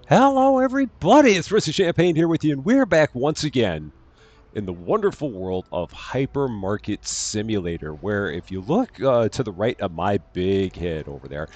Hello, everybody. It's Mr. Champaign here with you, and we're back once again in the wonderful world of Hypermarket Simulator, where if you look to the right of my big head over there,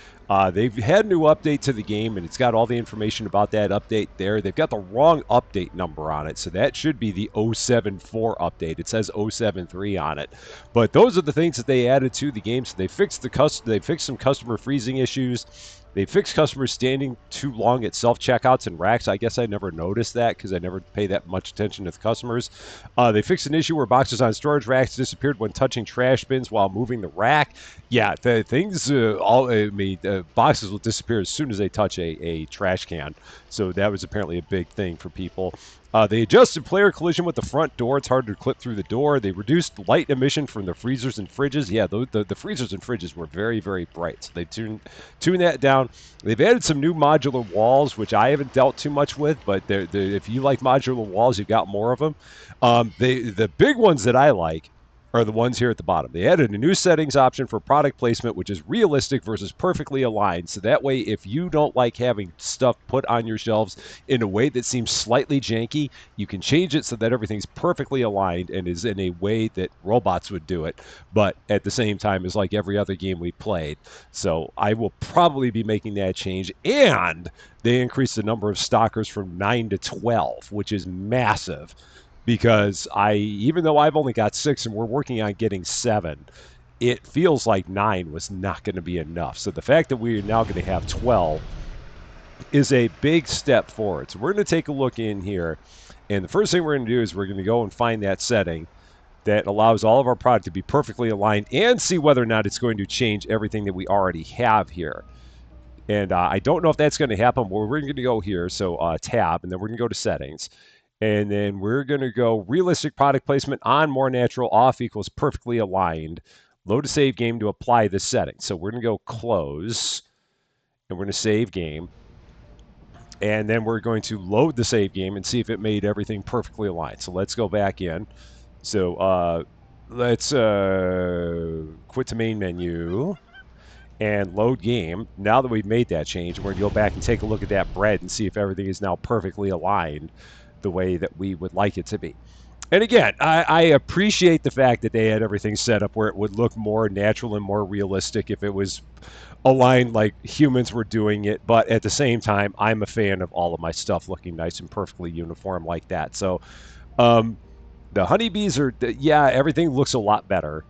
they've had a new update to the game, and it's got all the information about that update there. They've got the wrong update number on it, so that should be the 074 update. It says 073 on it, but those are the things that they added to the game. So they fixed some customer freezing issues. They fixed customers standing too long at self checkouts and racks. I guess I never noticed that because I never pay that much attention to the customers. They fixed an issue where boxes on storage racks disappeared when touching trash bins while moving the rack. Yeah, the things, boxes will disappear as soon as they touch a trash can. So that was apparently a big thing for people. They adjusted player collision with the front door. It's harder to clip through the door. They reduced light emission from the freezers and fridges. Yeah, the freezers and fridges were very, very bright. So they tuned that down. They've added some new modular walls, which I haven't dealt too much with, but if you like modular walls, you've got more of them. The big ones that I like are the ones here at the bottom. They added a new settings option for product placement, which is realistic versus perfectly aligned. So that way, if you don't like having stuff put on your shelves in a way that seems slightly janky, you can change it so that everything's perfectly aligned and is in a way that robots would do it, but at the same time is like every other game we played. So I will probably be making that change. And they increased the number of stockers from 9 to 12, which is massive because even though I've only got 6 and we're working on getting 7, it feels like 9 was not going to be enough. So the fact that we're now going to have 12 is a big step forward. So we're going to take a look in here, and the first thing we're going to do is we're going to go and find that setting that allows all of our product to be perfectly aligned and see whether or not it's going to change everything that we already have here. And I don't know if that's going to happen, but we're going to go here. So tab, and then we're going to go to settings. And then we're going to go realistic product placement on, more natural, off equals perfectly aligned. Load a save game to apply this setting. So we're going to go close, and we're going to save game. And then we're going to load the save game and see if it made everything perfectly aligned. So let's go back in. So let's quit the main menu and load game. Now that we've made that change, we're going to go back and take a look at that bread and see if everything is now perfectly aligned the way that we would like it to be. And again, I appreciate the fact that they had everything set up where it would look more natural and more realistic if it was aligned like humans were doing it. But at the same time, I'm a fan of all of my stuff looking nice and perfectly uniform like that. So the honeybees yeah, everything looks a lot better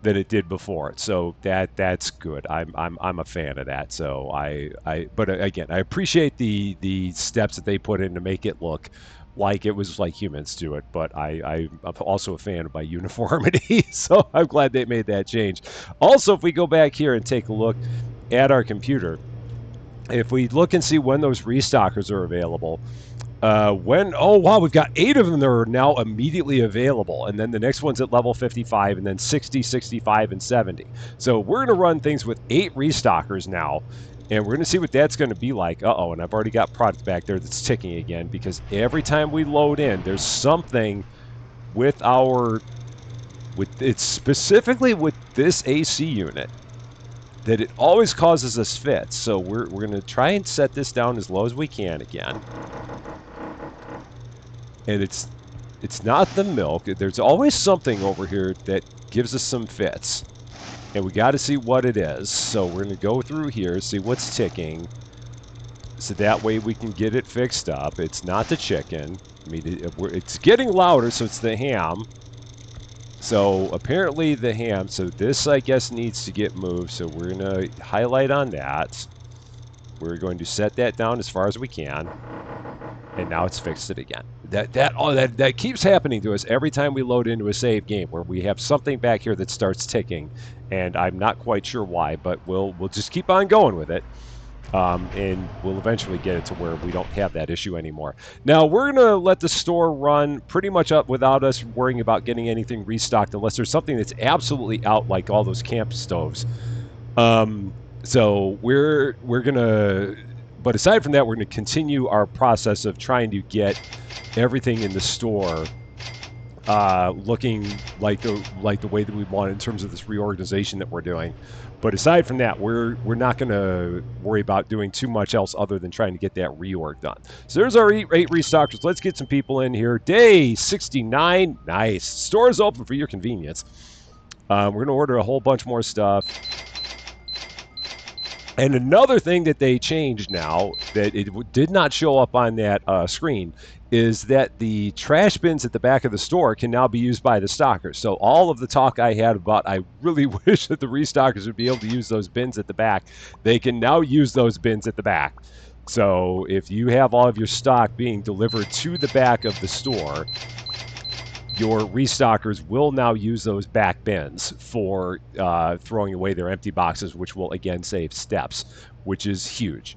than it did before. So that's good. I'm a fan of that. So but again, I appreciate the steps that they put in to make it look like it was like humans do it, but I'm also a fan of my uniformity, so I'm glad they made that change. Also, if we go back here and take a look at our computer, if we look and see when those restockers are available, oh wow, we've got 8 of them that are now immediately available, and then the next one's at level 55, and then 60, 65, and 70. So we're going to run things with 8 restockers now, and we're going to see what that's going to be like. Uh-oh, and I've already got product back there that's ticking again, because every time we load in, there's something with it's specifically with this AC unit that it always causes us fits. So we're going to try and set this down as low as we can again. And it's not the milk. There's always something over here that gives us some fits. And we got to see what it is. So we're going to go through here, see what's ticking. So that way we can get it fixed up. It's not the chicken. I mean, it's getting louder, so it's the ham. So apparently the ham. So this, I guess, needs to get moved. So we're going to highlight on that. We're going to set that down as far as we can. And now it's fixed it again. That keeps happening to us every time we load into a save game, where we have something back here that starts ticking, and I'm not quite sure why, but we'll just keep on going with it, and we'll eventually get it to where we don't have that issue anymore. Now we're gonna let the store run pretty much up without us worrying about getting anything restocked, unless there's something that's absolutely out, like all those camp stoves. So we're gonna. But aside from that, we're going to continue our process of trying to get everything in the store looking like the way that we want in terms of this reorganization that we're doing. But aside from that, we're not going to worry about doing too much else other than trying to get that reorg done. So there's our eight restockers. Let's get some people in here. Day 69. Nice. Store's open for your convenience. We're going to order a whole bunch more stuff. And another thing that they changed now that it did not show up on that screen is that the trash bins at the back of the store can now be used by the stockers. So all of the talk I had about I really wish that the restockers would be able to use those bins at the back, they can now use those bins at the back. So if you have all of your stock being delivered to the back of the store, your restockers will now use those back bins for throwing away their empty boxes, which will again save steps, which is huge.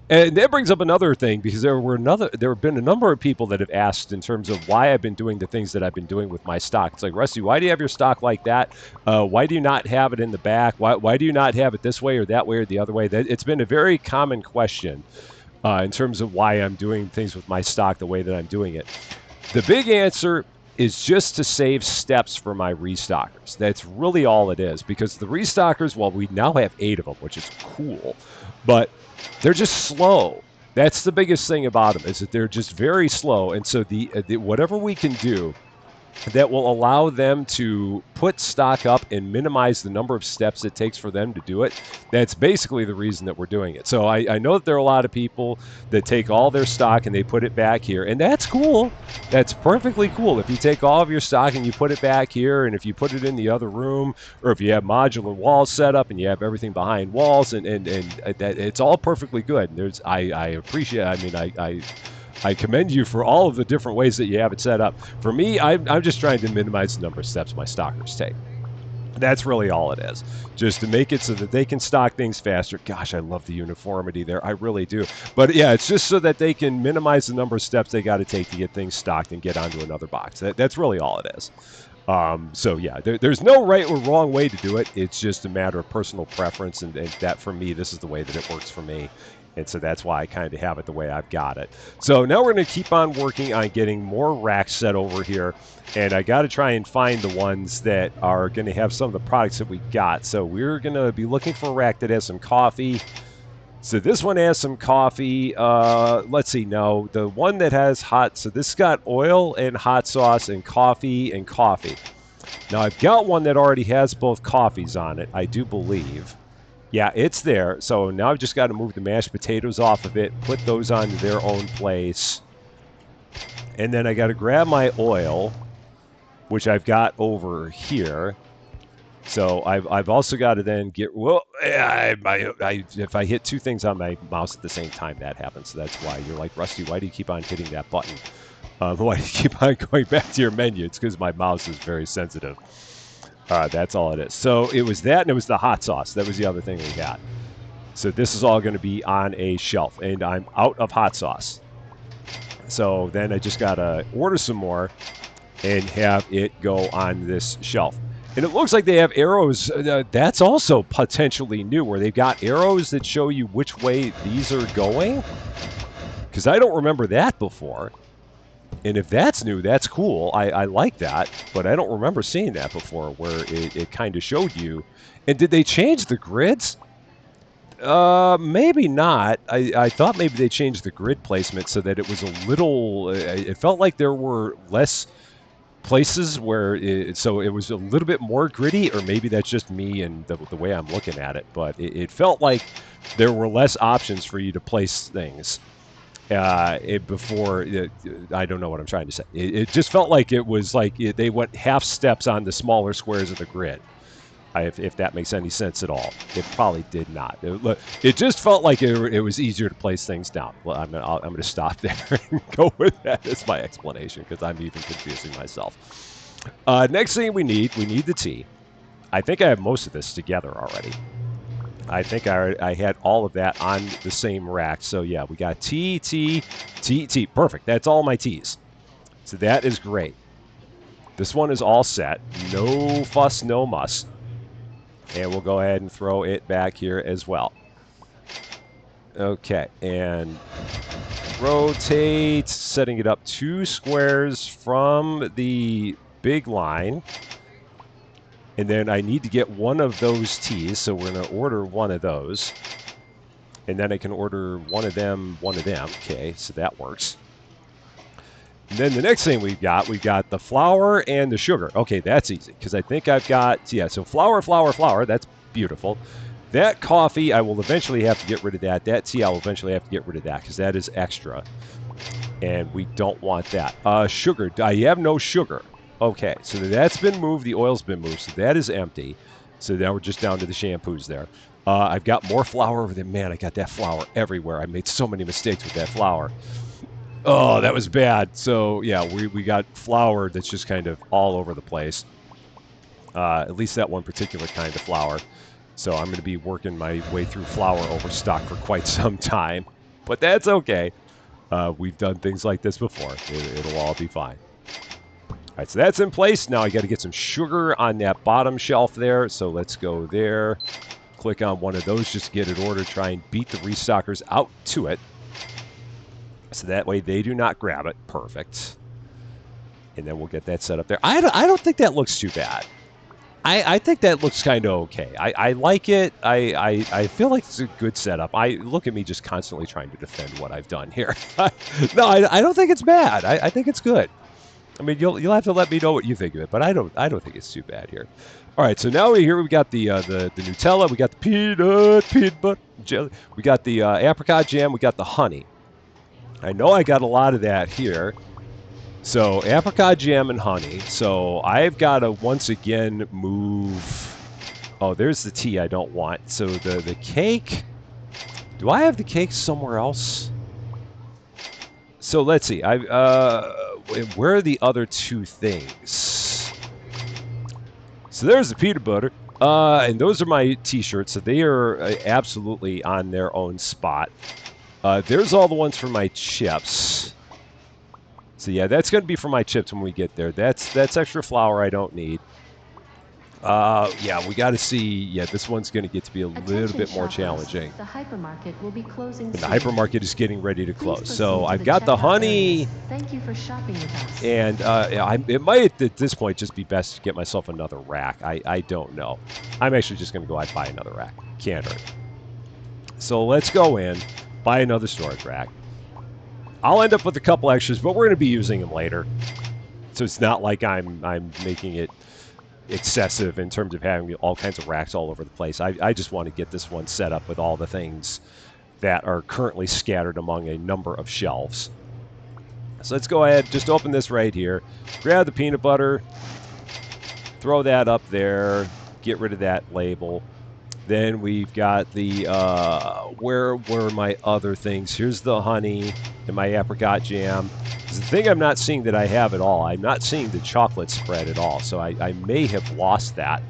And that brings up another thing because there have been a number of people that have asked in terms of why I've been doing the things that I've been doing with my stock. It's like, Rusty, why do you have your stock like that? Why do you not have it in the back? Why do you not have it this way or that way or the other way? It's been a very common question in terms of why I'm doing things with my stock the way that I'm doing it. The big answer is just to save steps for my restockers. That's really all it is, because the restockers, well, we now have 8 of them, which is cool, but they're just slow. That's the biggest thing about them, is that they're just very slow. And so the whatever we can do that will allow them to put stock up and minimize the number of steps it takes for them to do it, that's basically the reason that we're doing it. So I know that there are a lot of people that take all their stock and they put it back here, and that's cool. That's perfectly cool. If you take all of your stock and you put it back here, and if you put it in the other room, or if you have modular walls set up and you have everything behind walls, and that, it's all perfectly good. I appreciate, I commend you for all of the different ways that you have it set up. For me, I'm just trying to minimize the number of steps my stockers take. That's really all it is, just to make it so that they can stock things faster. Gosh, I love the uniformity there. I really do. But yeah, it's just so that they can minimize the number of steps they got to take to get things stocked and get onto another box. That's really all it is. So yeah, there's no right or wrong way to do it. It's just a matter of personal preference, and that for me, this is the way that it works for me. And so that's why I kind of have it the way I've got it. So now we're going to keep on working on getting more racks set over here. And I got to try and find the ones that are going to have some of the products that we got. So we're going to be looking for a rack that has some coffee. So this one has some coffee. Let's see. No, the one that has hot. So this got oil and hot sauce and coffee and coffee. Now I've got one that already has both coffees on it, I do believe. Yeah, it's there. So now I've just got to move the mashed potatoes off of it, put those onto their own place. And then I got to grab my oil, which I've got over here. So I've also got to then get, well, if I hit 2 things on my mouse at the same time, that happens. So that's why you're like, Rusty, why do you keep on hitting that button? Why do you keep on going back to your menu? It's because my mouse is very sensitive. That's all it is. So it was that, and it was the hot sauce. That was the other thing we got. So this is all going to be on a shelf, and I'm out of hot sauce. So then I just got to order some more and have it go on this shelf. And it looks like they have arrows. That's also potentially new, where they've got arrows that show you which way these are going. Because I don't remember that before. And if that's new, that's cool. I like that, but I don't remember seeing that before, where it kind of showed you. And did they change the grids? Maybe not. I thought maybe they changed the grid placement so that it was a little. It felt like there were less places where so it was a little bit more gritty, or maybe that's just me and the way I'm looking at it. But it felt like there were less options for you to place things. Before I don't know what I'm trying to say. It just felt like it was like they went half steps on the smaller squares of the grid. If that makes any sense at all. It probably did not. It just felt like it was easier to place things down. Well, I'm going to stop there and go with that as my explanation, because I'm even confusing myself. Next thing we need the tea. I think I have most of this together already. I think I had all of that on the same rack. So yeah, we got tea. Perfect. That's all my teas. So that is great. This one is all set. No fuss, no muss. And we'll go ahead and throw it back here as well. Okay, and rotate, setting it up 2 squares from the big line. And then I need to get one of those teas, so we're going to order one of those. And then I can order one of them, one of them. Okay, so that works. And then the next thing we've got the flour and the sugar. Okay, that's easy, because I think I've got, yeah, so flour, that's beautiful. That coffee, I will eventually have to get rid of that. That tea, I will eventually have to get rid of that, because that is extra. And we don't want that. Sugar, I have no sugar. Okay, so that's been moved. The oil's been moved, so that is empty. So now we're just down to the shampoos there. I've got more flour over there. Man, I got that flour everywhere. I made so many mistakes with that flour. Oh, that was bad. So, yeah, we got flour that's just kind of all over the place. At least that one particular kind of flour. So I'm going to be working my way through flour overstock for quite some time. But that's okay. We've done things like this before. It'll all be fine. All right, so that's in place. Now I got to get some sugar on that bottom shelf there. So let's go there. Click on one of those just to get it ordered. Try and beat the restockers out to it. So that way they do not grab it. Perfect. And then we'll get that set up there. I don't think that looks too bad. I think that looks kind of okay. I like it. I feel like it's a good setup. Look at me just constantly trying to defend what I've done here. No, I don't think it's bad. I think it's good. I mean, you'll have to let me know what you think of it, but I don't think it's too bad here. All right, so now we got the Nutella, we got the peanut butter jelly, we got the apricot jam, we got the honey. I know I got a lot of that here. So apricot jam and honey. So I've got to once again move. Oh, there's the tea I don't want. So the cake. Do I have the cake somewhere else? So let's see. Where are the other two things? So there's the peanut butter. And those are my t-shirts. So they are absolutely on their own spot. There's all the ones for my chips. So yeah, that's going to be for my chips when we get there. That's extra flour I don't need. Yeah, we got to see. Yeah, this one's going to get to be a little bit more challenging. The hypermarket will be closing and the soon. hypermarket is getting ready to close. Please So proceed to I've got the honey. areas. Thank you for shopping with us. And it might at this point just be best to get myself another rack. I don't know. I'm actually just going to go out and buy another rack. Can't hurt. So let's go in, buy another storage rack. I'll end up with a couple extras, but we're going to be using them later. So it's not like I'm making it excessive in terms of having all kinds of racks all over the place. I just want to get this one set up with all the things that are currently scattered among a number of shelves. So let's go ahead, just open this right here. Grab the peanut butter, throw that up there, get rid of that label. Then we've got the, where are my other things? Here's the honey and my apricot jam. The thing I'm not seeing that I have at all, I'm not seeing the chocolate spread at all. So I may have lost that.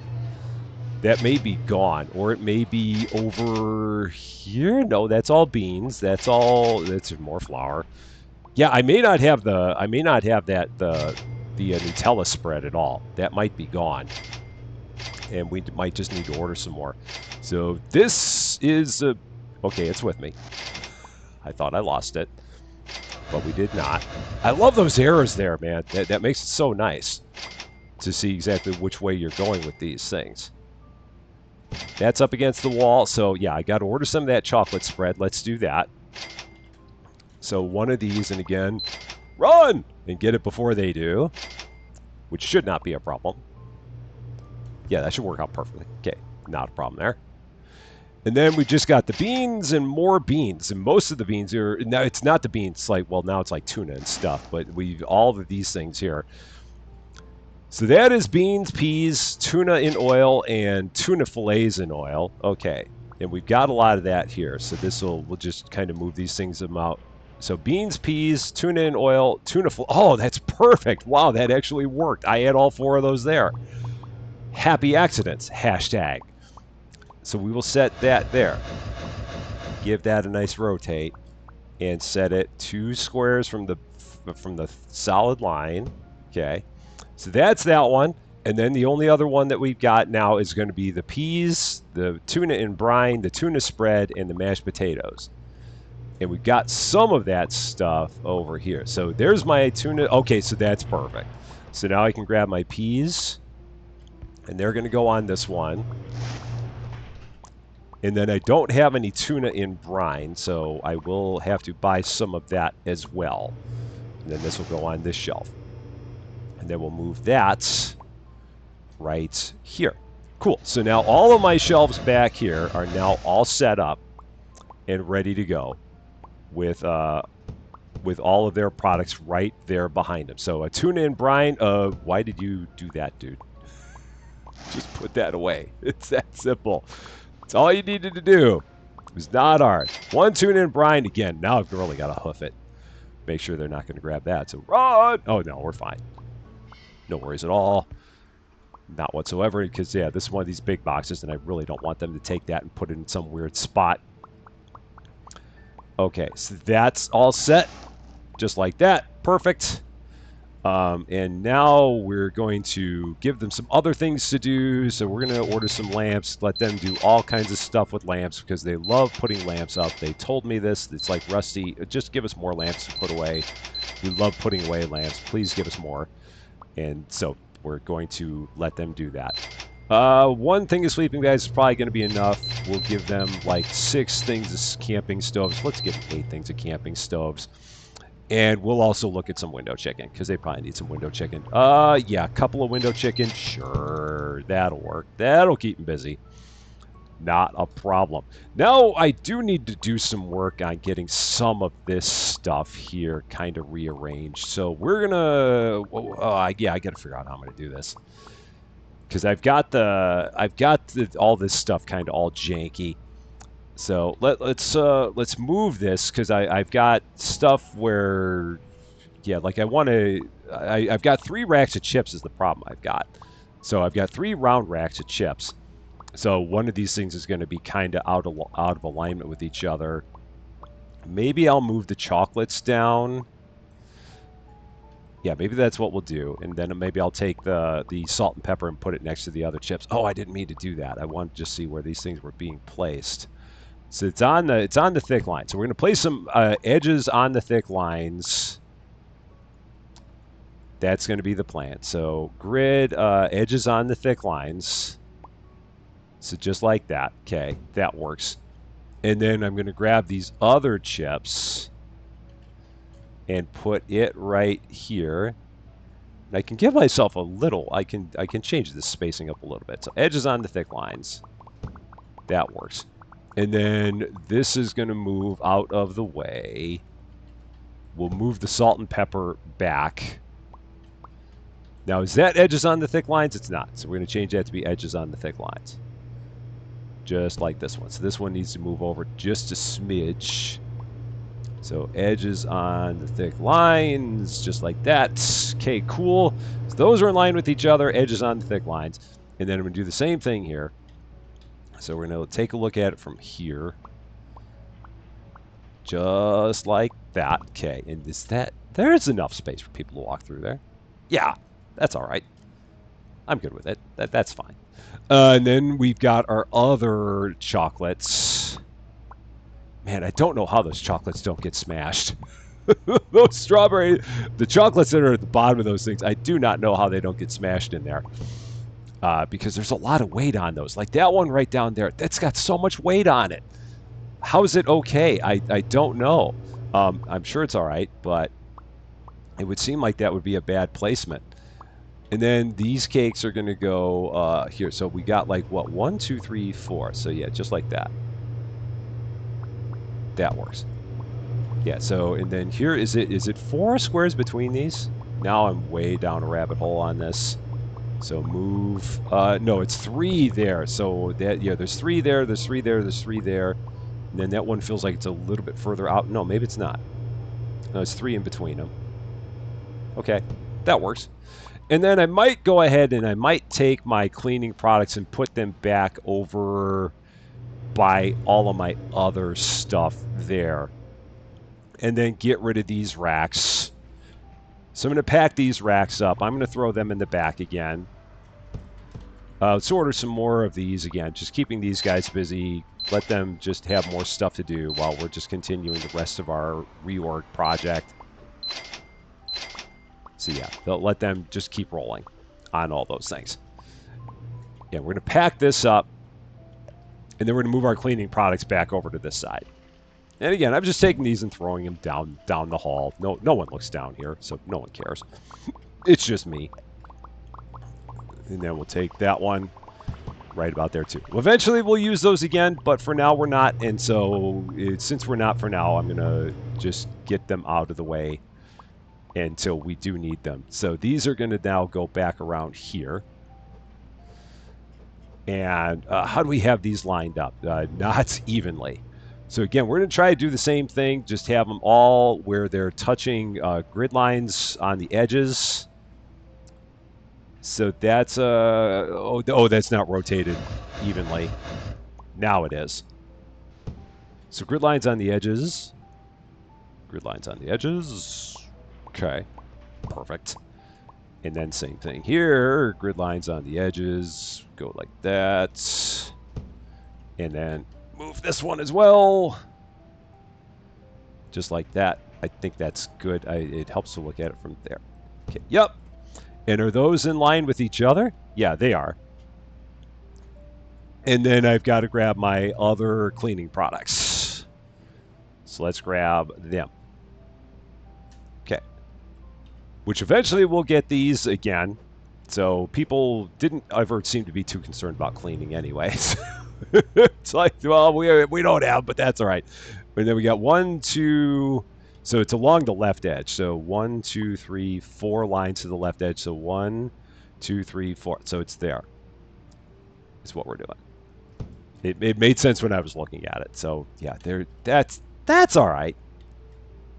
That may be gone, or it may be over here. No, that's all beans. That's more flour. Yeah, I may not have the Nutella spread at all. That might be gone. And we might just need to order some more. So this is okay, it's with me. I thought I lost it, but we did not. I love those arrows there, man. That makes it so nice to see exactly which way you're going with these things. That's up against the wall, so yeah, I got to order some of that chocolate spread. Let's do that. So one of these, and again, run and get it before they do, which should not be a problem. Yeah, that should work out perfectly. Okay, not a problem there. And then we just got the beans and more beans. And most of the beans are, now it's not the beans, like, well, now it's like tuna and stuff, but we've all of these things here. So that is beans, peas, tuna in oil, and tuna fillets in oil. Okay, and we've got a lot of that here. So we'll just kind of move these things out. So beans, peas, tuna in oil, oh, that's perfect. Wow, that actually worked. I had all four of those there. Happy accidents, hashtag. So we will set that there. Give that a nice rotate and set it 2 squares from the solid line. Okay. So that's that one. And then the only other one that we've got now is going to be the peas, the tuna in brine, the tuna spread, and the mashed potatoes. And we've got some of that stuff over here. So there's my tuna. Okay, so that's perfect. So now I can grab my peas, and they're going to go on this one. And then I don't have any tuna in brine, so I will have to buy some of that as well. And then this will go on this shelf. And then we'll move that right here. Cool. So now all of my shelves back here are now all set up and ready to go with all of their products right there behind them. So a tuna and brine. Why did you do that, dude? Just put that away. It's that simple. It's all you needed to do. It was not hard. One tuna and brine again. Now I've really got to hoof it. Make sure they're not going to grab that. So run! Oh no, we're fine. No worries at all. Not whatsoever, because yeah, this is one of these big boxes, and I really don't want them to take that and put it in some weird spot. Okay, so that's all set. Just like that. Perfect. And now we're going to give them some other things to do. So we're going to order some lamps, let them do all kinds of stuff with lamps because they love putting lamps up. They told me this. It's like, Rusty, just give us more lamps to put away. We love putting away lamps. Please give us more. And so we're going to let them do that. One thing of sleeping bags is probably going to be enough. We'll give them like 6 things of camping stoves. Let's give them 8 things of camping stoves. And we'll also look at some window chicken, because they probably need some window chicken. Yeah, a couple of window chicken. Sure, that'll work. That'll keep them busy. Not a problem. Now, I do need to do some work on getting some of this stuff here kind of rearranged. So we're going to... yeah, I got to figure out how I'm going to do this. Because I've got all this stuff kind of all janky. So let's move this, because I've got stuff where, yeah, like I've got 3 racks of chips is the problem I've got. So I've got 3 round racks of chips. So one of these things is going to be kind of out of alignment with each other. Maybe I'll move the chocolates down. Yeah, maybe that's what we'll do. And then maybe I'll take the salt and pepper and put it next to the other chips. Oh, I didn't mean to do that. I wanted to just see where these things were being placed. So it's on the thick line. So we're going to place some edges on the thick lines. That's going to be the plan. So grid edges on the thick lines. So just like that. Okay, that works. And then I'm going to grab these other chips and put it right here. And I can give myself a little. I can change the spacing up a little bit. So edges on the thick lines. That works. And then this is going to move out of the way. We'll move the salt and pepper back. Now, is that edges on the thick lines? It's not. So we're going to change that to be edges on the thick lines. Just like this one. So this one needs to move over just a smidge. So edges on the thick lines, just like that. Okay, cool. So those are in line with each other, edges on the thick lines. And then I'm going to do the same thing here. So we're going to take a look at it from here. Just like that. Okay, and is that... There's enough space for people to walk through there. Yeah, that's all right. I'm good with it. That's fine. And then we've got our other chocolates. Man, I don't know how those chocolates don't get smashed. Those strawberry... The chocolates that are at the bottom of those things, I do not know how they don't get smashed in there. Because there's a lot of weight on those. Like that one right down there, that's got so much weight on it. How is it okay? I don't know. I'm sure it's all right, but it would seem like that would be a bad placement. And then these cakes are going to go here. So we got like, what, 1, 2, 3, 4. So yeah, just like that. That works. Yeah, so, and then here, is it 4 squares between these? Now I'm way down a rabbit hole on this. So move, no, it's 3 there. So that, yeah, there's 3 there, there's 3 there, there's 3 there. And then that one feels like it's a little bit further out. No, maybe it's not. No, it's 3 in between them. Okay, that works. And then I might go ahead and I might take my cleaning products and put them back over by all of my other stuff there. And then get rid of these racks. So I'm going to pack these racks up. I'm going to throw them in the back again. Let's order some more of these again. Just keeping these guys busy. Let them just have more stuff to do while we're just continuing the rest of our reorg project. So yeah, they'll let them just keep rolling on all those things. Yeah, we're going to pack this up, and then we're going to move our cleaning products back over to this side. And again, I'm just taking these and throwing them down the hall. No one looks down here, so no one cares. It's just me. And then we'll take that one right about there too. Well, eventually we'll use those again, but for now we're not. And so since we're not for now, I'm going to just get them out of the way until we do need them. So these are going to now go back around here. And how do we have these lined up? Not evenly. So again, we're going to try to do the same thing, just have them all where they're touching grid lines on the edges. So that's, that's not rotated evenly. Now it is. So grid lines on the edges. Grid lines on the edges. Okay, perfect. And then same thing here, grid lines on the edges, go like that. And then move this one as well. Just like that. I think that's good. It helps to look at it from there. Okay, yep. And are those in line with each other? Yeah, they are. And then I've got to grab my other cleaning products. So let's grab them. Okay. Which eventually we'll get these again. So people didn't ever seem to be too concerned about cleaning anyways. It's like, well, we don't have, but that's all right. And then we got 1, 2, so it's along the left edge. So 1, 2, 3, 4 lines to the left edge. So 1, 2, 3, 4. So it's there. Is what we're doing. It made sense when I was looking at it. So yeah, that's all right.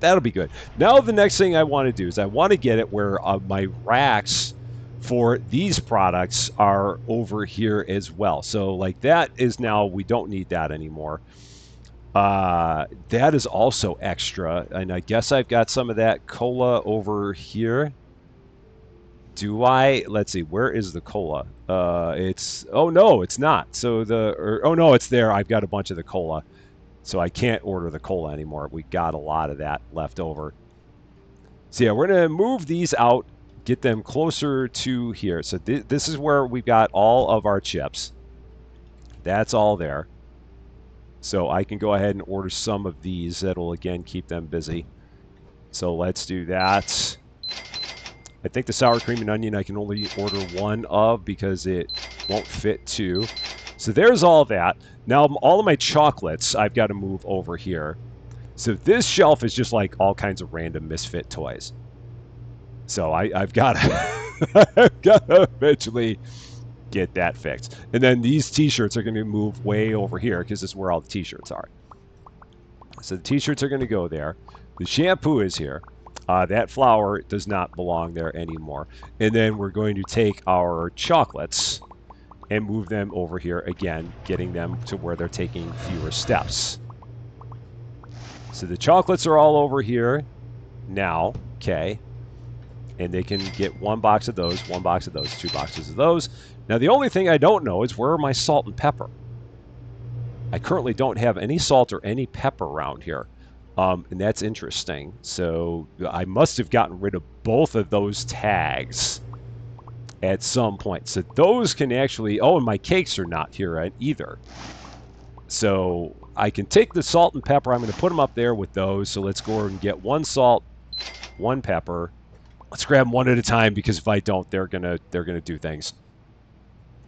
That'll be good. Now the next thing I want to do is I want to get it where my racks for these products are over here as well. So like that is now, we don't need that anymore. That is also extra. And I guess I've got some of that cola over here. Do I? Let's see. Where is the cola? It's, oh no, it's not. So oh no, it's there. I've got a bunch of the cola. So I can't order the cola anymore. We got a lot of that left over. So yeah, we're going to move these out, get them closer to here. So this is where we've got all of our chips. That's all there. So I can go ahead and order some of these. That'll, again, keep them busy. So let's do that. I think the sour cream and onion I can only order 1 of because it won't fit 2. So there's all that. Now all of my chocolates I've got to move over here. So this shelf is just like all kinds of random misfit toys. So I've got to, I've got to eventually get that fixed. And then these t-shirts are going to move way over here because this is where all the t-shirts are. So the t-shirts are going to go there. The shampoo is here. That flour does not belong there anymore. And then we're going to take our chocolates and move them over here again, getting them to where they're taking fewer steps. So the chocolates are all over here now, okay? And they can get 1 box of those, 1 box of those, 2 boxes of those. Now the only thing I don't know is where are my salt and pepper? I currently don't have any salt or any pepper around here. And that's interesting. So I must have gotten rid of both of those tags at some point. So those can actually, oh, and my cakes are not here either. So I can take the salt and pepper. I'm going to put them up there with those. So let's go and get 1 salt, 1 pepper. Let's grab them one at a time because if I don't, they're gonna do things.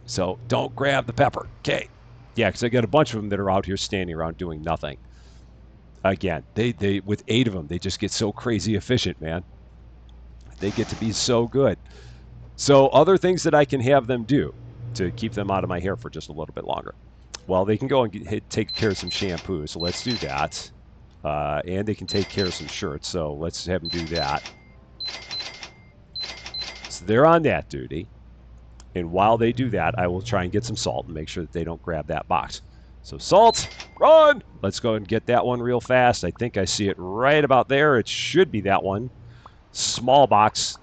So don't grab the pepper. Okay. Yeah, because I got a bunch of them that are out here standing around doing nothing. Again, they with 8 of them, they just get so crazy efficient, man. They get to be so good. So other things that I can have them do to keep them out of my hair for just a little bit longer. Well, they can go and take care of some shampoo. So let's do that. And they can take care of some shirts. So let's have them do that. So they're on that duty. And while they do that, I will try and get some salt and make sure that they don't grab that box. So salt, run! Let's go and get that one real fast. I think I see it right about there. It should be that one. Small box.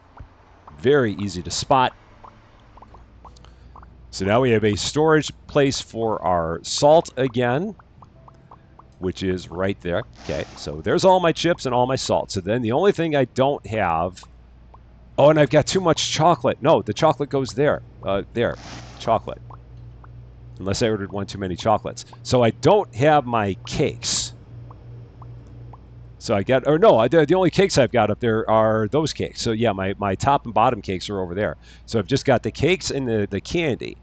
Very easy to spot. So now we have a storage place for our salt again, which is right there. Okay, so there's all my chips and all my salt. So then the only thing I don't have Oh, and I've got too much chocolate. No, the chocolate goes there. There, chocolate. Unless I ordered one too many chocolates. So I don't have my cakes. So I got, or no, the only cakes I've got up there are those cakes. So yeah, my top and bottom cakes are over there. So I've just got the cakes and the candy.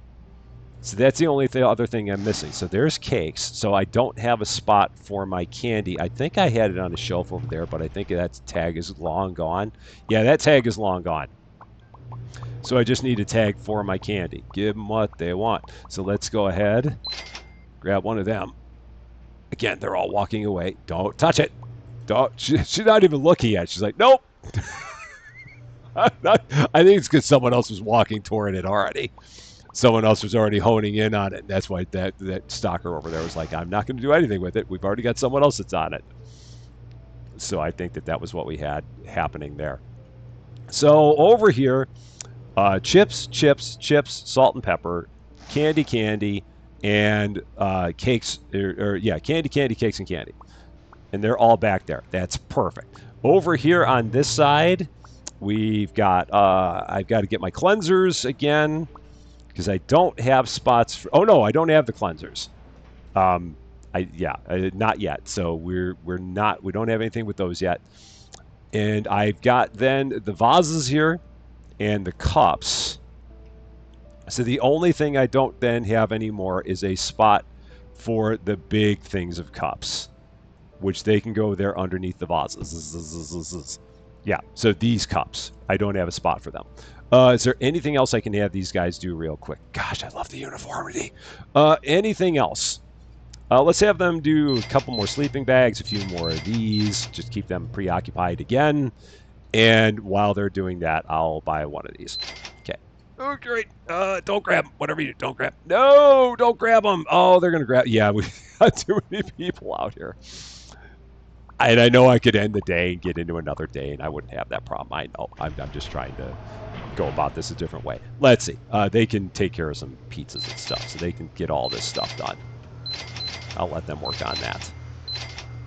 So that's the only other thing I'm missing. So there's cakes. So I don't have a spot for my candy. I think I had it on a shelf over there, but I think that tag is long gone. Yeah, that tag is long gone. So I just need a tag for my candy. Give them what they want. So let's go ahead, grab one of them. Again, they're all walking away. Don't touch it. Don't. She's not even looking at it. She's like, nope. I think it's because someone else was walking toward it already. Someone else was already honing in on it. And that's why that stalker over there was like, I'm not going to do anything with it. We've already got someone else that's on it. So I think that was what we had happening there. So over here, chips, salt and pepper, candy, and cakes, yeah, candy, cakes, and candy. And they're all back there. That's perfect. Over here on this side, we've got, I've got to get my cleansers again because I don't have spots for, oh no, I don't have the cleansers. Not yet. So we don't have anything with those yet. And I've got then the vases here and the cups. So the only thing I don't then have anymore is a spot for the big things of cups, which they can go there underneath the vases. Yeah, so these cups, I don't have a spot for them. Is there anything else I can have these guys do real quick? Gosh, I love the uniformity. Anything else? Let's have them do a couple more sleeping bags, a few more of these, just keep them preoccupied again. And while they're doing that, I'll buy one of these. Okay. Oh, great. Don't grab them. Whatever you do, don't grab. No, don't grab them. Oh, they're going to grab. Yeah, we got too many people out here. And I know I could end the day and get into another day, and I wouldn't have that problem. I know. I'm just trying to go about this a different way. Let's see. They can take care of some pizzas and stuff, so they can get all this stuff done. I'll let them work on that.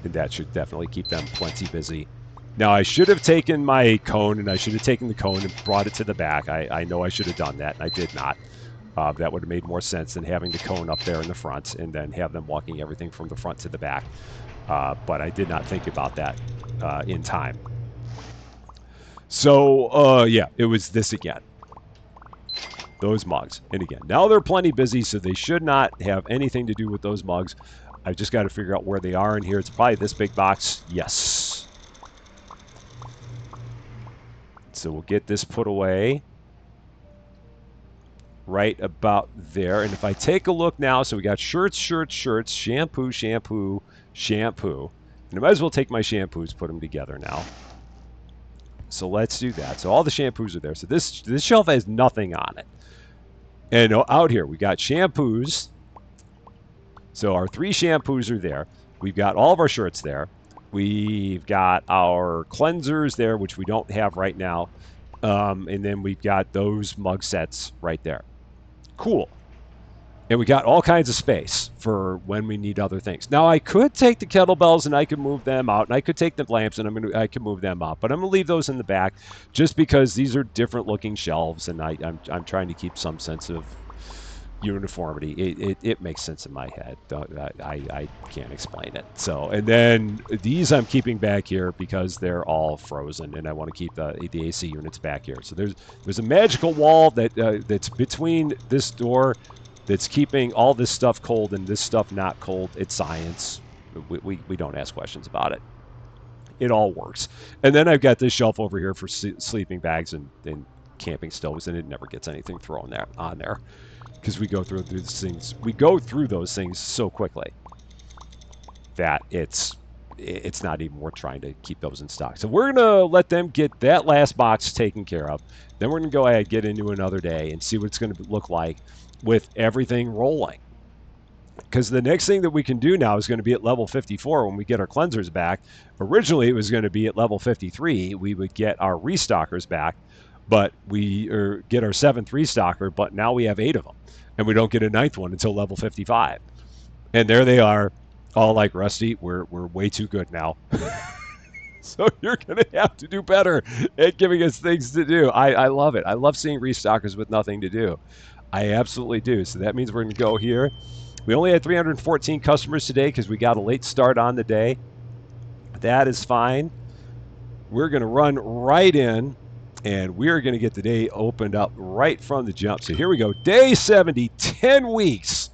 And that should definitely keep them plenty busy. Now, I should have taken my cone, and I should have taken the cone and brought it to the back. I know I should have done that, and I did not. That would have made more sense than having the cone up there in the front and then have them walking everything from the front to the back. But I did not think about that in time. So, yeah, it was this again. Those mugs. And again, now they're plenty busy, so they should not have anything to do with those mugs. I've just got to figure out where they are in here. It's probably this big box. Yes. So we'll get this put away right about there. And if I take a look now, so we got shirts, shampoo. And I might as well take my shampoos, put them together now. So let's do that. So all the shampoos are there. So this shelf has nothing on it. And out here, we got shampoos. So our 3 shampoos are there. We've got all of our shirts there. We've got our cleansers there, which we don't have right now. And then we've got those mug sets right there. Cool. And we got all kinds of space for when we need other things. Now, I could take the kettlebells and I could move them out, and I could take the lamps and I could move them up, but I'm going to leave those in the back just because these are different looking shelves, and I'm trying to keep some sense of uniformity. It makes sense in my head. I can't explain it. So, and then these I'm keeping back here because they're all frozen, and I want to keep the AC units back here. So there's a magical wall that's between this door that's keeping all this stuff cold and this stuff not cold. It's science. We don't ask questions about it. It all works. And then I've got this shelf over here for sleeping bags and camping stoves, and it never gets anything thrown on there because we go through these things. We go through those things so quickly that it's not even worth trying to keep those in stock. So we're gonna let them get that last box taken care of. Then we're gonna go ahead, get into another day, and see what it's gonna look like with everything rolling. Because the next thing that we can do now is going to be at level 54 when we get our cleansers back. Originally, it was going to be at level 53. We would get our restockers back, but get our 7th restocker, but now we have 8 of them. And we don't get a 9th one until level 55. And there they are, all like Rusty. We're way too good now. So you're going to have to do better at giving us things to do. I love it. I love seeing restockers with nothing to do. I absolutely do. So that means we're going to go here. We only had 314 customers today because we got a late start on the day. That is fine. We're going to run right in, and we're going to get the day opened up right from the jump. So here we go. Day 70, 10 weeks.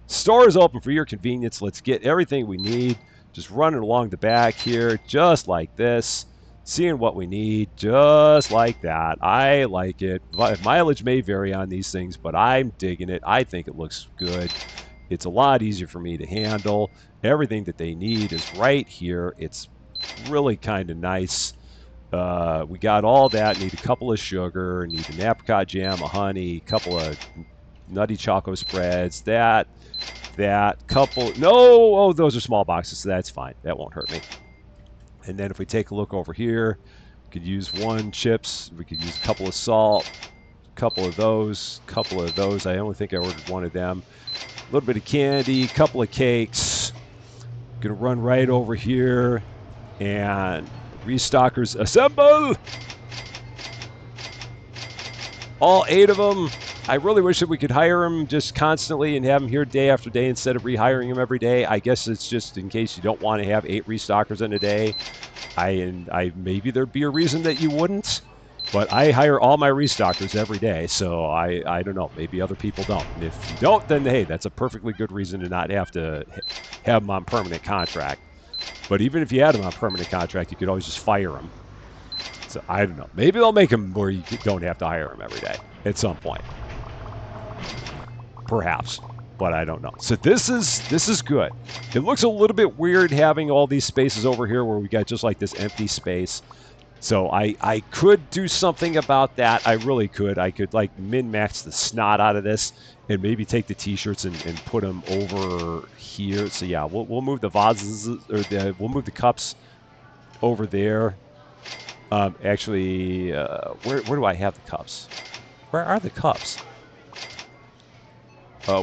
Store is open for your convenience. Let's get everything we need. Just running along the back here, just like this. Seeing what we need, just like that. I like it. Mileage may vary on these things, but I'm digging it. I think it looks good. It's a lot easier for me to handle. Everything that they need is right here. It's really kind of nice. We got all that. Need a couple of sugar. Need an apricot jam, a honey, a couple of nutty choco spreads. That couple. No, oh, those are small boxes, so that's fine. That won't hurt me. And then if we take a look over here, we could use one chips. We could use a couple of salt, a couple of those, couple of those. I only think I ordered one of them. A little bit of candy, a couple of cakes. Gonna run right over here and restockers assemble. All 8 of them. I really wish that we could hire them just constantly and have them here day after day instead of rehiring them every day. I guess it's just in case you don't want to have 8 restockers in a day. I maybe there'd be a reason that you wouldn't, but I hire all my restockers every day, so I don't know. Maybe other people don't. And if you don't, then hey, that's a perfectly good reason to not have to have them on permanent contract. But even if you had them on permanent contract, you could always just fire them. So I don't know. Maybe they'll make them where you don't have to hire them every day at some point. Perhaps, but I don't know. So this is good. It looks a little bit weird having all these spaces over here where we got just like this empty space. So I could do something about that. I really could. I could like min-max the snot out of this and maybe take the t-shirts and put them over here. So yeah, we'll move the vases or we'll move the cups over there. Actually, where do I have the cups? Where are the cups?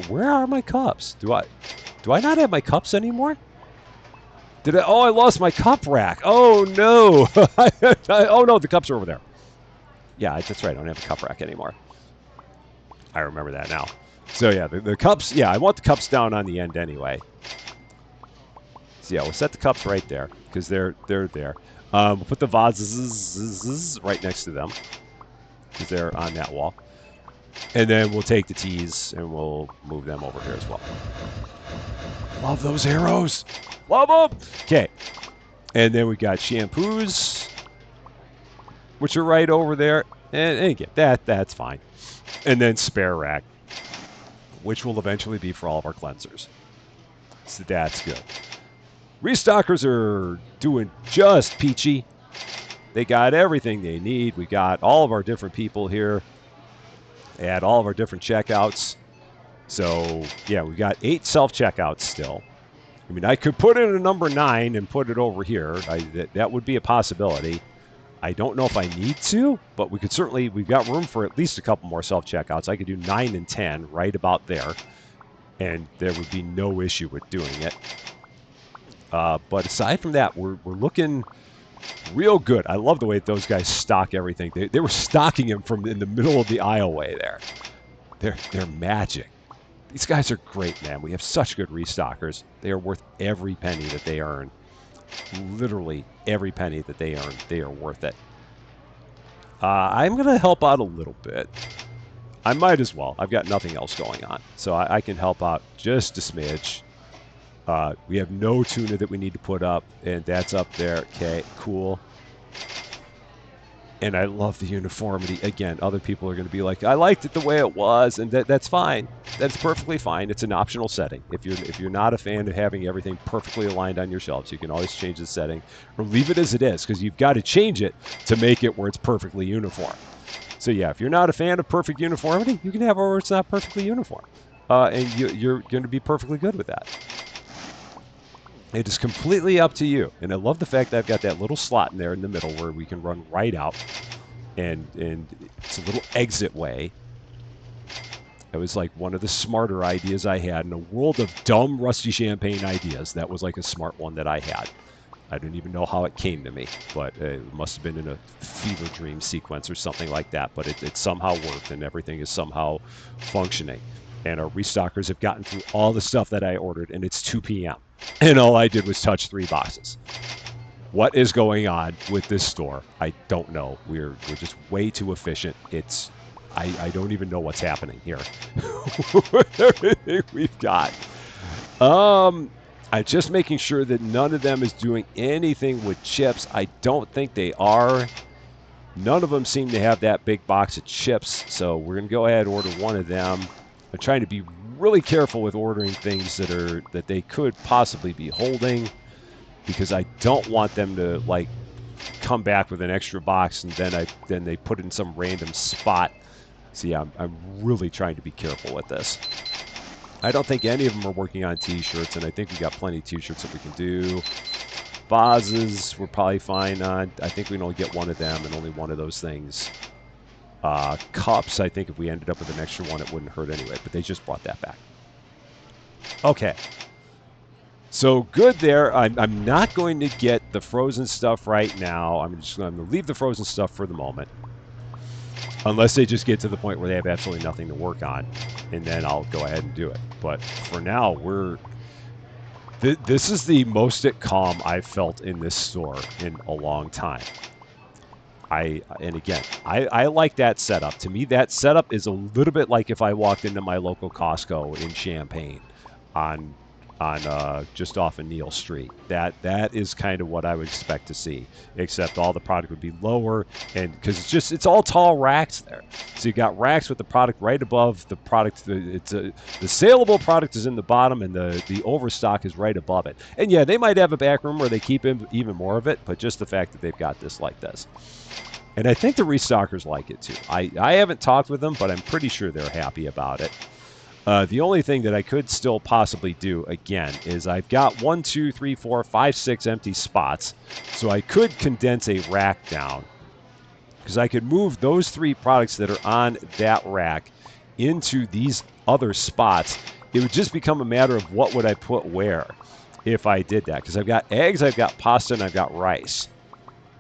Where are my cups? Do I not have my cups anymore? Did I? Oh, I lost my cup rack. Oh no! Oh no, the cups are over there. Yeah, that's right. I don't have a cup rack anymore. I remember that now. So yeah, the cups. Yeah, I want the cups down on the end anyway. So yeah, we'll set the cups right there because they're there. We'll put the vases right next to them because they're on that wall. And then we'll take the teas and we'll move them over here as well. Love those arrows. Love them. Okay. And then we got shampoos, which are right over there. And again, that's fine. And then spare rack, which will eventually be for all of our cleansers. So that's good. Restockers are doing just peachy. They got everything they need. We got all of our different people here at all of our different checkouts. So, yeah, we got 8 self-checkouts still. I mean, I could put in a number 9 and put it over here. That would be a possibility. I don't know if I need to, but we could certainly, we've got room for at least a couple more self-checkouts. I could do 9 and 10 right about there, and there would be no issue with doing it. But aside from that, we're looking real good. I love the way those guys stock everything. They were stocking them from in the middle of the aisleway there. They're magic. These guys are great, man. We have such good restockers. They are worth every penny that they earn. Literally every penny that they earn, they are worth it. I'm going to help out a little bit. I might as well. I've got nothing else going on. So I can help out just a smidge. We have no tuna that we need to put up, and that's up there. Okay, cool. And I love the uniformity. Again, other people are going to be like, I liked it the way it was, and that's fine. That's perfectly fine. It's an optional setting. If you're not a fan of having everything perfectly aligned on your shelves, you can always change the setting or leave it as it is, because you've got to change it to make it where it's perfectly uniform. So yeah, if you're not a fan of perfect uniformity, you can have it where it's not perfectly uniform, and you're going to be perfectly good with that. It is completely up to you. And I love the fact that I've got that little slot in there in the middle where we can run right out. And it's a little exit way. It was like one of the smarter ideas I had in a world of dumb, rusty Champaign ideas. That was like a smart one that I had. I don't even know how it came to me, but it must have been in a fever dream sequence or something like that. But it somehow worked, and everything is somehow functioning. And our restockers have gotten through all the stuff that I ordered, and it's 2 p.m. And all I did was touch 3 boxes. What is going on with this store? I don't know. We're just way too efficient. I don't even know what's happening here with everything we've got. I'm just making sure that none of them is doing anything with chips. I don't think they are. None of them seem to have that big box of chips, so we're gonna go ahead and order one of them. I'm trying to be really careful with ordering things that they could possibly be holding, because I don't want them to like come back with an extra box and then they put it in some random spot. So yeah, I'm really trying to be careful with this. I don't think any of them are working on t-shirts, and I think we got plenty of t-shirts that we can do. Vases, we're probably fine on. I think we can only get one of them and only one of those things. Cups, I think if we ended up with an extra one, it wouldn't hurt anyway, but they just brought that back. Okay. So good there. I'm not going to get the frozen stuff right now. I'm going to leave the frozen stuff for the moment. Unless they just get to the point where they have absolutely nothing to work on, and then I'll go ahead and do it. But for now, this is the most at calm I've felt in this store in a long time. And again, I like that setup. To me, that setup is a little bit like if I walked into my local Costco in Champaign on just off of Neal Street. That is kind of what I would expect to see, except all the product would be lower, and because it's all tall racks there. So you got racks with the product right above the product. The saleable product is in the bottom, and the overstock is right above it. And yeah, they might have a back room where they keep even more of it, but just the fact that they've got this like this. And I think the restockers like it too. I haven't talked with them, but I'm pretty sure they're happy about it. The only thing that I could still possibly do, again, is I've got 1, 2, 3, 4, 5, 6 empty spots. So I could condense a rack down, because I could move those 3 products that are on that rack into these other spots. It would just become a matter of what would I put where if I did that. Because I've got eggs, I've got pasta, and I've got rice.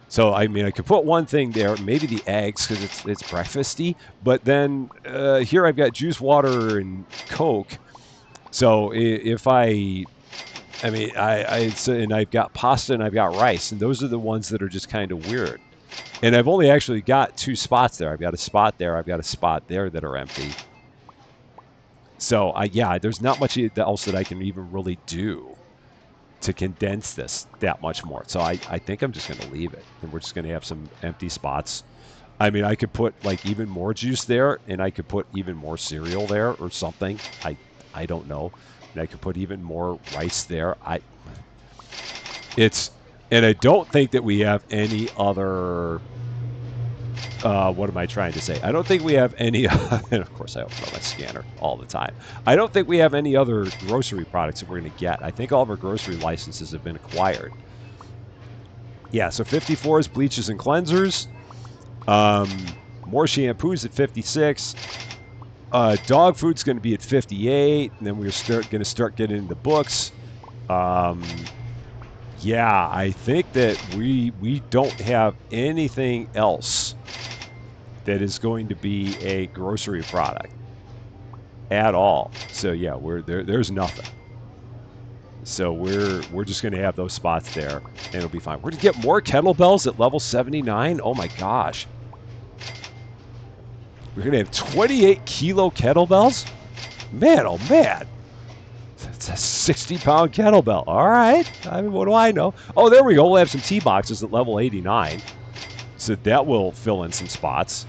So, I mean, I could put one thing there, maybe the eggs, because it's breakfasty. But then here I've got juice, water, and Coke. So if and I've got pasta and I've got rice, and those are the ones that are just kind of weird. And I've only actually got 2 spots there. I've got a spot there. I've got a spot there that are empty. So, yeah, there's not much else that I can even really do to condense this that much more. So I think I'm just going to leave it, and we're just going to have some empty spots. I mean, I could put like even more juice there, and I could put even more cereal there or something. I don't know. And I could put even more rice there. And I don't think that we have any other. What am I trying to say? I don't think we have any. And of course, I open up my scanner all the time. I don't think we have any other grocery products that we're going to get. I think all of our grocery licenses have been acquired. Yeah, so 54 is bleaches and cleansers. More shampoos at 56. Dog food's going to be at 58, and then we're going to start getting into books. Yeah, I think that we don't have anything else that is going to be a grocery product at all. So yeah, there's nothing. So we're just going to have those spots there, and it'll be fine. We're going to get more kettlebells at level 79. Oh my gosh. We're going to have 28 kilo kettlebells? Man, oh man. That's a 60-pound kettlebell. All right. I mean, what do I know? Oh, there we go. We'll have some tea boxes at level 89. So that will fill in some spots.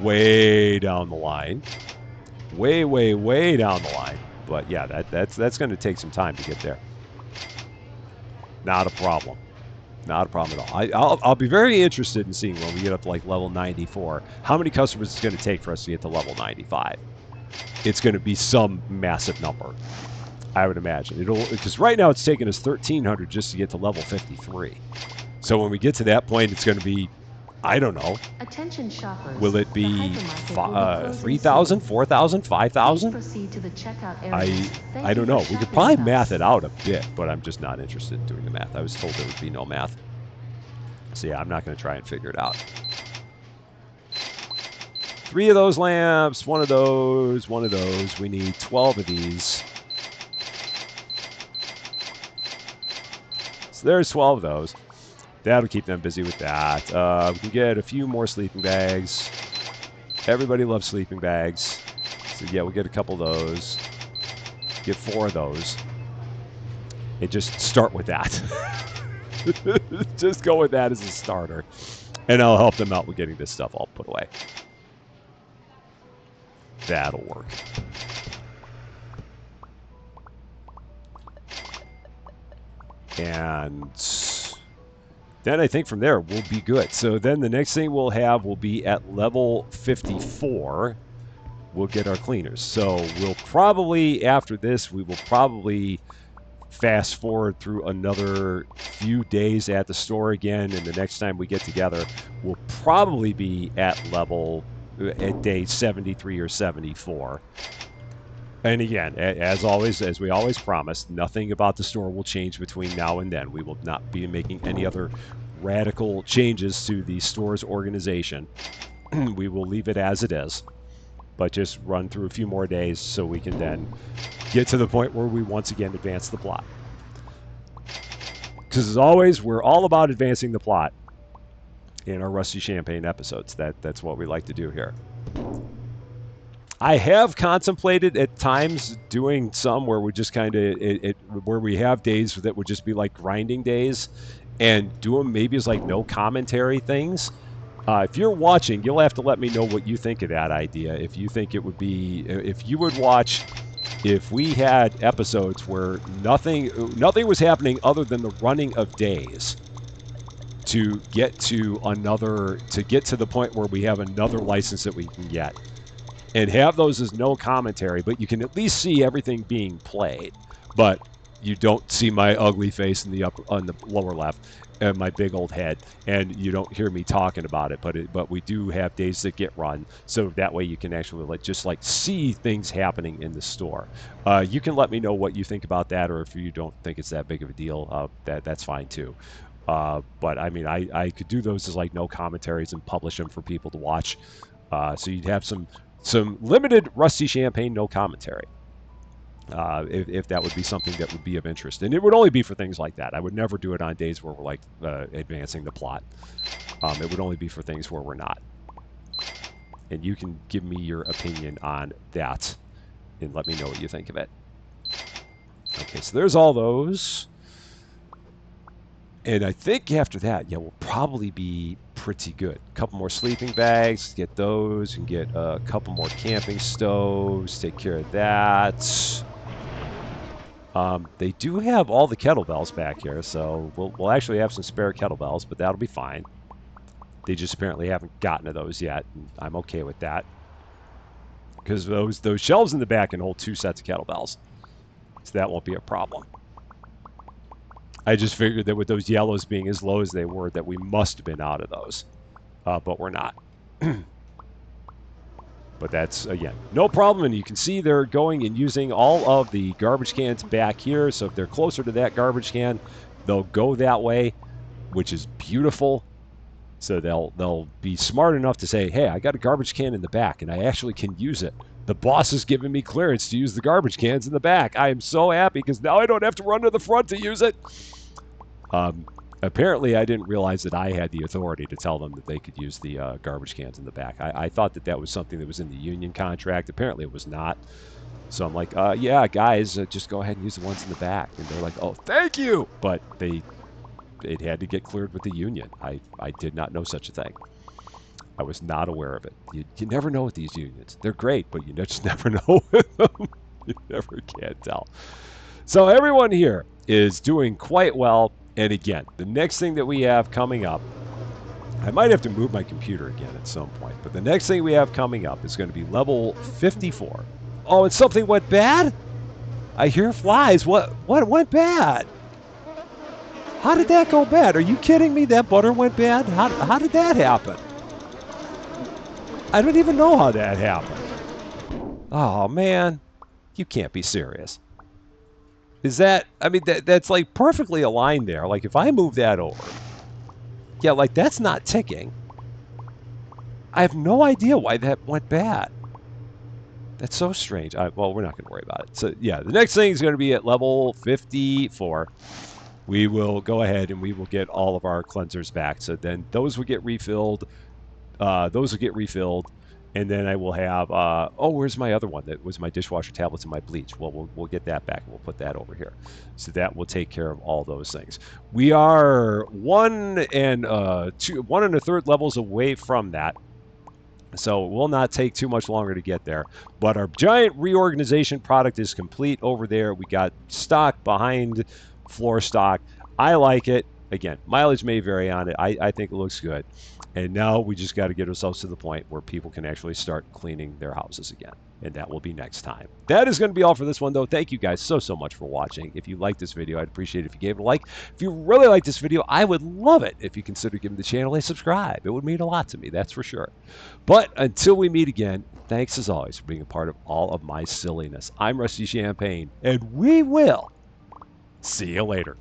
Way down the line. Way, way, way down the line. But yeah, that's going to take some time to get there. Not a problem. Not a problem at all. I'll be very interested in seeing when we get up to like level 94, how many customers it's going to take for us to get to level 95. It's going to be some massive number, I would imagine. Because right now it's taking us 1,300 just to get to level 53. So when we get to that point, it's going to be I don't know. Attention shoppers. Will it The be hypermarket will be closing 3,000, soon. 4,000, Please 5,000? proceed to the checkout areas. I Thank you don't for know. We could shopping probably with math us. it out a bit, but I'm just not interested in doing the math. I was told there would be no math. So yeah, I'm not going to try and figure it out. 3 of those lamps, 1 of those, 1 of those. We need 12 of these. So there's 12 of those. That'll keep them busy with that. We can get a few more sleeping bags. Everybody loves sleeping bags. So yeah, we'll get a couple of those. Get 4 of those. And just start with that. Just go with that as a starter. And I'll help them out with getting this stuff all put away. That'll work. And then I think from there we'll be good. So then the next thing we'll have will be at level 54. We'll get our cleaners. So we'll probably, after this, we will probably fast forward through another few days at the store again. And the next time we get together, we'll probably be at day 73 or 74. And again, as always, as we always promise, nothing about the store will change between now and then. We will not be making any other radical changes to the store's organization. We will leave it as it is, but just run through a few more days so we can then get to the point where we once again advance the plot. Because as always, we're all about advancing the plot in our Rusty Champagne episodes. That's what we like to do here. I have contemplated at times doing some where we just kind of where we have days that would just be like grinding days, and do them maybe as like no commentary things. If you're watching, you'll have to let me know what you think of that idea. If you think it would be, if you would watch, if we had episodes where nothing was happening other than the running of days to get to the point where we have another license that we can get, and have those as no commentary, but you can at least see everything being played. But you don't see my ugly face in on the lower left and my big old head, and you don't hear me talking about it. But we do have days that get run, so that way you can actually just see things happening in the store. You can let me know what you think about that, or if you don't think it's that big of a deal, that's fine too. But I mean, I could do those as like no commentaries and publish them for people to watch. So you'd have some limited Rusty Champagne no commentary, if that would be something that would be of interest. And it would only be for things like that. I would never do it on days where we're advancing the plot. It would only be for things where we're not. And you can give me your opinion on that and let me know what you think of it. Okay, so there's all those. And I think after that, yeah, we'll probably be pretty good. A couple more sleeping bags, get those, and get a couple more camping stoves, take care of that. They do have all the kettlebells back here, so we'll actually have some spare kettlebells, but that'll be fine. They just apparently haven't gotten to those yet, and I'm okay with that. Because those shelves in the back can hold 2 sets of kettlebells, so that won't be a problem. I just figured that with those yellows being as low as they were, that we must have been out of those. But we're not. But that's, again, no problem. And you can see they're going and using all of the garbage cans back here. So if they're closer to that garbage can, they'll go that way, which is beautiful. So they'll be smart enough to say, hey, I got a garbage can in the back, and I actually can use it. The boss has given me clearance to use the garbage cans in the back. I am so happy because now I don't have to run to the front to use it. Apparently, I didn't realize that I had the authority to tell them that they could use the garbage cans in the back. I thought that was something that was in the union contract. Apparently, it was not. So I'm like, yeah, guys, just go ahead and use the ones in the back. And they're like, oh, thank you. But it had to get cleared with the union. I did not know such a thing. I was not aware of it. You never know with these unions. They're great, but you just never know with them. You never can tell. So everyone here is doing quite well. And again, the next thing that we have coming up, I might have to move my computer again at some point, but the next thing we have coming up is going to be level 54. Oh, and something went bad? I hear flies. What went bad? How did that go bad? Are you kidding me? That butter went bad? How did that happen? I don't even know how that happened. Oh, man. You can't be serious. Is that, I mean, that's like perfectly aligned there. Like if I move that over, yeah, like that's not ticking. I have no idea why that went bad. That's so strange. Well, we're not going to worry about it. So, yeah, the next thing is going to be at level 54. We will go ahead and we will get all of our cleansers back. So then those will get refilled. Those will get refilled. And then I will have, where's my other one? That was my dishwasher tablets and my bleach. Well, we'll get that back and we'll put that over here. So that will take care of all those things. We are 1 and 1/3 levels away from that. So it will not take too much longer to get there. But our giant reorganization product is complete over there. We got stock behind floor stock. I like it. Again, mileage may vary on it. I think it looks good. And now we just got to get ourselves to the point where people can actually start cleaning their houses again. And that will be next time. That is going to be all for this one, though. Thank you guys so much for watching. If you liked this video, I'd appreciate it if you gave it a like. If you really like this video, I would love it if you consider giving the channel a subscribe. It would mean a lot to me, that's for sure. But until we meet again, thanks as always for being a part of all of my silliness. I'm Rusty Champagne, and we will see you later.